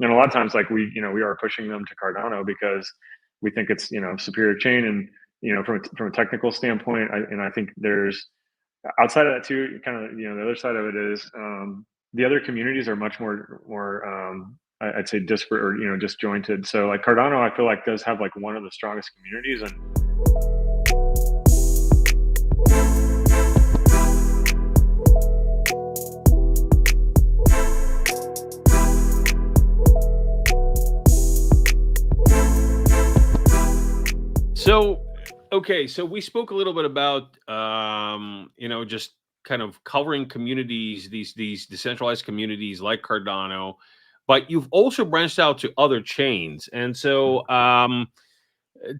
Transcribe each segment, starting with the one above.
And a lot of times, like we are pushing them to Cardano because we think it's superior chain, and from a technical standpoint, I think there's outside of that too, kind of the other side of it is the other communities are much more I'd say disparate or disjointed. So like Cardano, I feel like does have like one of the strongest communities, and So, okay, so we spoke a little bit about just kind of covering communities, these decentralized communities like Cardano, but you've also branched out to other chains. And so,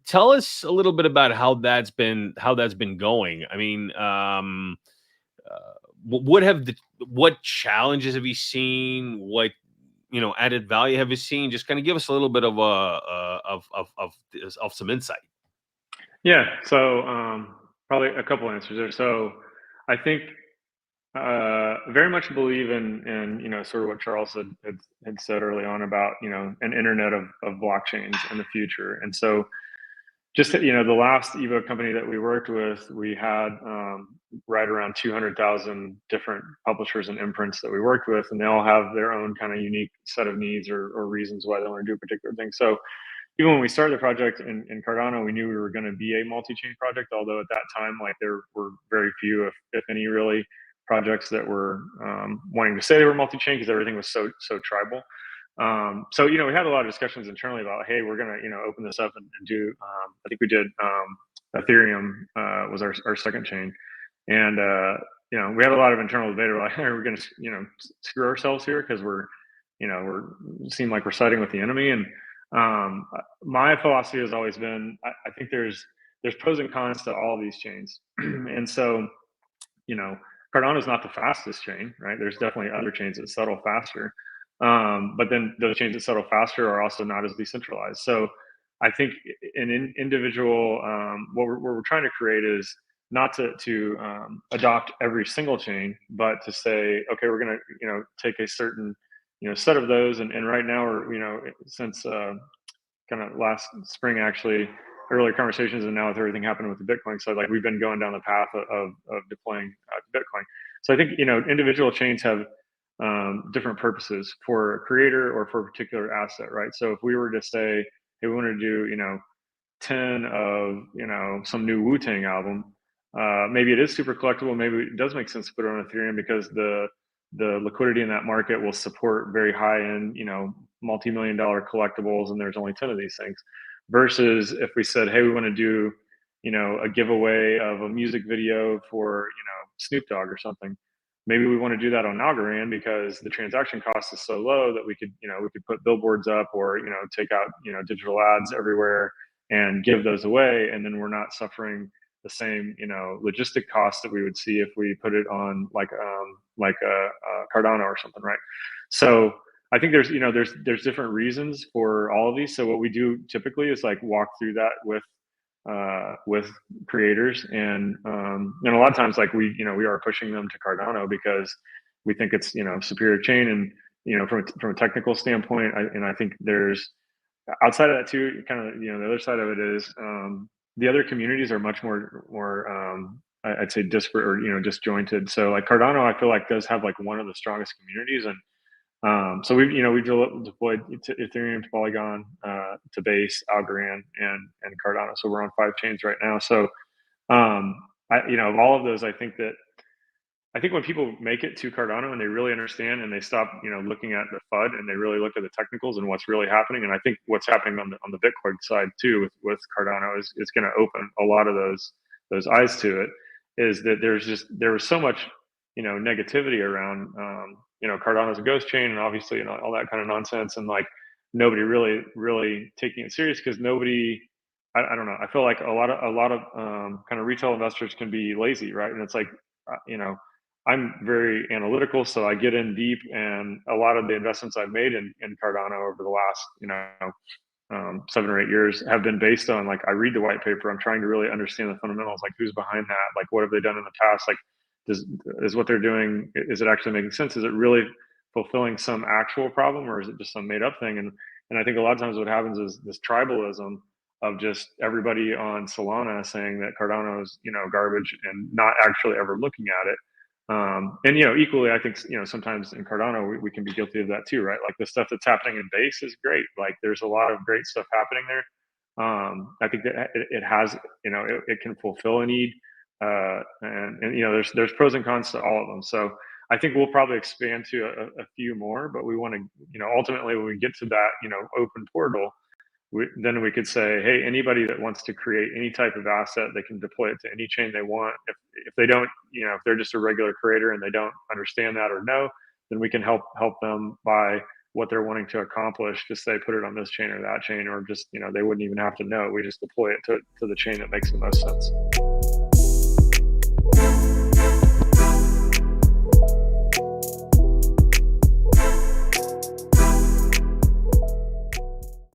tell us a little bit about how that's been going. I mean, what challenges have you seen? What added value have you seen? Just kind of give us a little bit of of some insight. yeah. So probably a couple answers there. So I think very much believe in sort of what Charles had said early on about an internet of blockchains in the future. And so just the last Evo company that we worked with, we had right around 200,000 different publishers and imprints that we worked with, and they all have their own kind of unique set of needs or reasons why they want to do a particular thing. So even when we started the project in Cardano, we knew we were going to be a multi-chain project. Although at that time, like there were very few, if any, really projects that were wanting to say they were multi-chain because everything was so tribal. So we had a lot of discussions internally about, hey, we're gonna open this up and do. I think we did Ethereum was our second chain, and we had a lot of internal debate. We're like, hey, we're gonna screw ourselves here because we're seem like we're siding with the enemy. And my philosophy has always been, I think there's pros and cons to all of these chains, and so you know, Cardano is not the fastest chain, right? There's definitely other chains that settle faster. But then those chains that settle faster are also not as decentralized. So I think an individual, what we're trying to create is not to adopt every single chain, but to say, okay, we're going to, take a certain, set of those. And right now we're, since kind of last spring, actually, earlier conversations, and now with everything happening with the Bitcoin side, like we've been going down the path of deploying Bitcoin. So I think individual chains have different purposes for a creator or for a particular asset, right? So if we were to say, hey, we want to do 10 of some new Wu Tang album, maybe it is super collectible. Maybe it does make sense to put it on Ethereum because the liquidity in that market will support very high end, multi-million-dollar collectibles, and there's only 10 of these things. Versus if we said, hey, we want to do, a giveaway of a music video for, Snoop Dogg or something. Maybe we want to do that on Algorand because the transaction cost is so low that we could put billboards up or, take out, digital ads everywhere and give those away. And then we're not suffering the same, logistic costs that we would see if we put it on like a Cardano or something, right? So I think there's different reasons for all of these. So what we do typically is like walk through that with creators, and a lot of times like we are pushing them to Cardano because we think it's superior chain, and from a technical standpoint, I think there's outside of that too, kind of the other side of it is the other communities are much more I'd say disparate or disjointed. So like Cardano, I feel like does have like one of the strongest communities, and so we've deployed to Ethereum, to Polygon, to Base, Algorand, and Cardano. So we're on 5 chains right now. So of all of those, I think when people make it to Cardano and they really understand and they stop looking at the FUD and they really look at the technicals and what's really happening. And I think what's happening on the Bitcoin side too with Cardano is going to open a lot of those eyes to it. Is that there was so much negativity around Cardano's a ghost chain and obviously all that kind of nonsense, and like nobody really taking it serious because nobody. I don't know. I feel like a lot of kind of retail investors can be lazy, right? And it's like I'm very analytical, so I get in deep, and a lot of the investments I've made in Cardano over the last 7 or 8 years have been based on like I read the white paper, I'm trying to really understand the fundamentals, like who's behind that, like what have they done in the past, like is what they're doing, is it actually making sense, is it really fulfilling some actual problem, or is it just some made up thing? And I think a lot of times what happens is this tribalism of just everybody on Solana saying that Cardano is, garbage, and not actually ever looking at it. And equally, I think sometimes in Cardano we can be guilty of that too, right? Like the stuff that's happening in base is great. Like there's a lot of great stuff happening there. I think that it has, it can fulfill a need, and there's pros and cons to all of them. So I think we'll probably expand to a few more, but we want to, ultimately when we get to that, open portal, then we could say, hey, anybody that wants to create any type of asset, they can deploy it to any chain they want. If they don't, if they're just a regular creator and they don't understand that or know, then we can help them by what they're wanting to accomplish. Just say, put it on this chain or that chain, or just, they wouldn't even have to know. We just deploy it to the chain that makes the most sense.